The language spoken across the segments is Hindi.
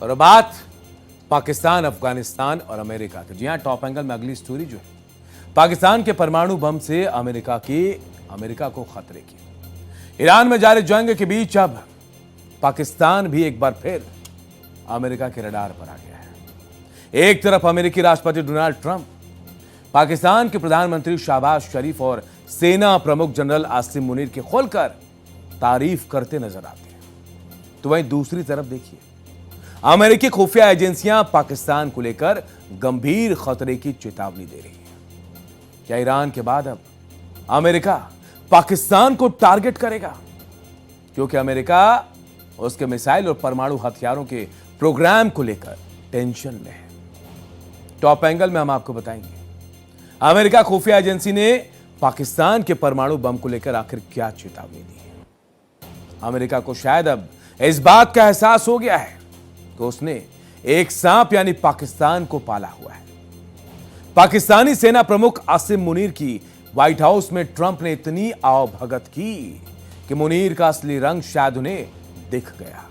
और बात पाकिस्तान, अफगानिस्तान और अमेरिका की। जी हां, टॉप एंगल में अगली स्टोरी जो है पाकिस्तान के परमाणु बम से अमेरिका को खतरे की। ईरान में जारी जंग के बीच अब पाकिस्तान भी एक बार फिर अमेरिका के रडार पर आ गया है। एक तरफ अमेरिकी राष्ट्रपति डोनाल्ड ट्रंप पाकिस्तान के प्रधानमंत्री शहबाज शरीफ और सेना प्रमुख जनरल आसिम मुनीर की खोलकर तारीफ करते नजर आते हैं, तो वहीं दूसरी तरफ देखिए अमेरिकी खुफिया एजेंसियां पाकिस्तान को लेकर गंभीर खतरे की चेतावनी दे रही हैं। क्या ईरान के बाद अब अमेरिका पाकिस्तान को टारगेट करेगा? क्योंकि अमेरिका उसके मिसाइल और परमाणु हथियारों के प्रोग्राम को लेकर टेंशन में है। टॉप एंगल में हम आपको बताएंगे अमेरिका खुफिया एजेंसी ने पाकिस्तान के परमाणु बम को लेकर आखिर क्या चेतावनी दी है। अमेरिका को शायद अब इस बात का एहसास हो गया है कि उसने एक सांप यानी पाकिस्तान को पाला हुआ है। पाकिस्तानी सेना प्रमुख आसिम मुनीर की व्हाइट हाउस में ट्रंप ने इतनी आवभगत की कि मुनीर का असली रंग शायद उन्हें दिख गया।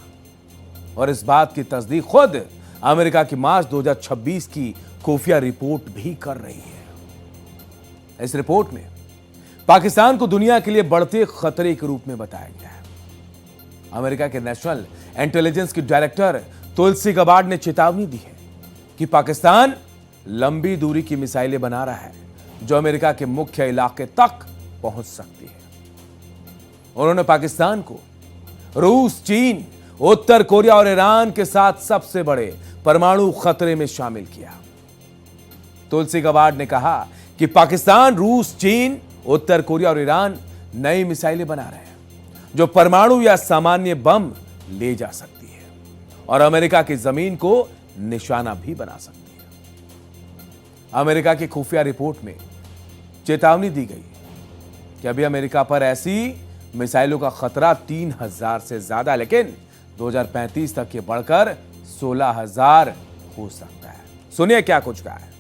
और इस बात की तस्दीक खुद अमेरिका की मार्च 2026 की खुफिया रिपोर्ट भी कर रही है। इस रिपोर्ट में पाकिस्तान को दुनिया के लिए बढ़ते खतरे के रूप में बताया गया है। अमेरिका के नेशनल इंटेलिजेंस की डायरेक्टर तुलसी गबार्ड ने चेतावनी दी है कि पाकिस्तान लंबी दूरी की मिसाइलें बना रहा है जो अमेरिका के मुख्य इलाके तक पहुंच सकती है। उन्होंने पाकिस्तान को रूस, चीन, उत्तर कोरिया और ईरान के साथ सबसे बड़े परमाणु खतरे में शामिल किया। तुलसी गबार्ड ने कहा कि पाकिस्तान, रूस, चीन, उत्तर कोरिया और ईरान नई मिसाइलें बना रहे हैं जो परमाणु या सामान्य बम ले जा सकती है और अमेरिका की जमीन को निशाना भी बना सकती है। अमेरिका की खुफिया रिपोर्ट में चेतावनी दी गई कि अभी अमेरिका पर ऐसी मिसाइलों का खतरा 3000 से ज्यादा, लेकिन 2035 तक ये बढ़कर 16,000 हो सकता है। सुनिए क्या कुछ कहा है।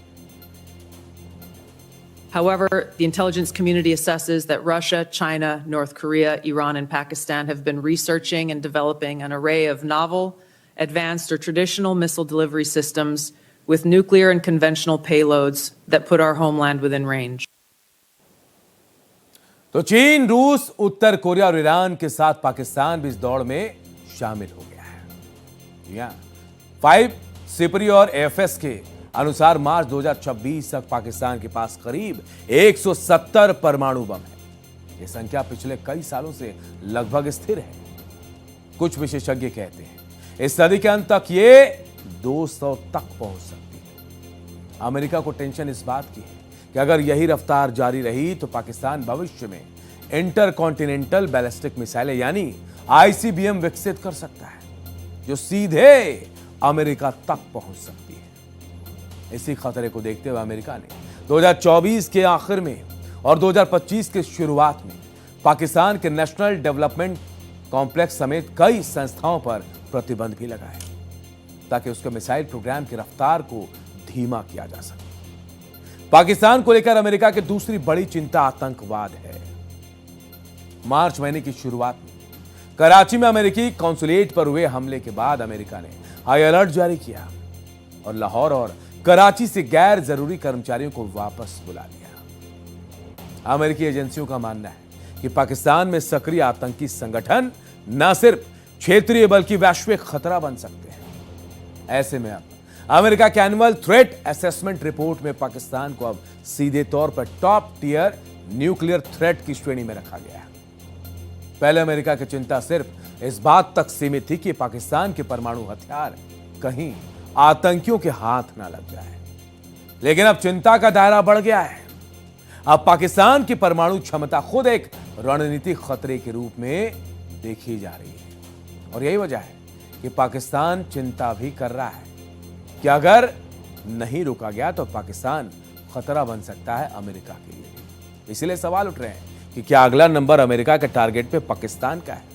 However, the intelligence community assesses that Russia, China, North Korea, Iran, and Pakistan have been researching and developing an array of novel, advanced, or traditional missile delivery systems with nuclear and conventional payloads that put our homeland within range. तो चीन, रूस, उत्तर कोरिया और ईरान के साथ पाकिस्तान भी इस दौड़ में शामिल हो गया है। 5 सिपरी और एएफएस के अनुसार मार्च 2026 तक पाकिस्तान के पास करीब 170 परमाणु बम है। यह संख्या पिछले कई सालों से लगभग स्थिर है। कुछ विशेषज्ञ कहते हैं इस सदी के अंत तक ये 200 तक पहुंच सकती है। अमेरिका को टेंशन इस बात की है कि अगर यही रफ्तार जारी रही तो पाकिस्तान भविष्य में इंटरकॉन्टिनेंटल बैलिस्टिक मिसाइलें यानी आईसीबीएम विकसित कर सकता है जो सीधे अमेरिका तक पहुंच सकती है। इसी खतरे को देखते हुए अमेरिका ने 2024 के आखिर में और 2025 के शुरुआत में पाकिस्तान के नेशनल डेवलपमेंट कॉम्प्लेक्स समेत कई संस्थाओं पर प्रतिबंध भी लगाए ताकि उसके मिसाइल प्रोग्राम की रफ्तार को धीमा किया जा सके। पाकिस्तान को लेकर अमेरिका की दूसरी बड़ी चिंता आतंकवाद है। मार्च महीने की शुरुआत में कराची में अमेरिकी कॉन्सुलेट पर हुए हमले के बाद अमेरिका ने हाई अलर्ट जारी किया और लाहौर और कराची से गैर जरूरी कर्मचारियों को वापस बुला लिया। अमेरिकी एजेंसियों का मानना है कि पाकिस्तान में सक्रिय आतंकी संगठन न सिर्फ क्षेत्रीय बल्कि वैश्विक खतरा बन सकते हैं। ऐसे में अब अमेरिका के एनुअल थ्रेट असेसमेंट रिपोर्ट में पाकिस्तान को अब सीधे तौर पर टॉप टियर न्यूक्लियर थ्रेट की श्रेणी में रखा गया है। पहले अमेरिका की चिंता सिर्फ इस बात तक सीमित थी कि पाकिस्तान के परमाणु हथियार कहीं आतंकियों के हाथ ना लग जाए, लेकिन अब चिंता का दायरा बढ़ गया है। अब पाकिस्तान की परमाणु क्षमता खुद एक रणनीतिक खतरे के रूप में देखी जा रही है और यही वजह है कि पाकिस्तान चिंता भी कर रहा है कि अगर नहीं रुका गया तो पाकिस्तान खतरा बन सकता है अमेरिका के लिए। इसलिए सवाल उठ रहे हैं कि क्या अगला नंबर अमेरिका के टारगेट पे पाकिस्तान का है?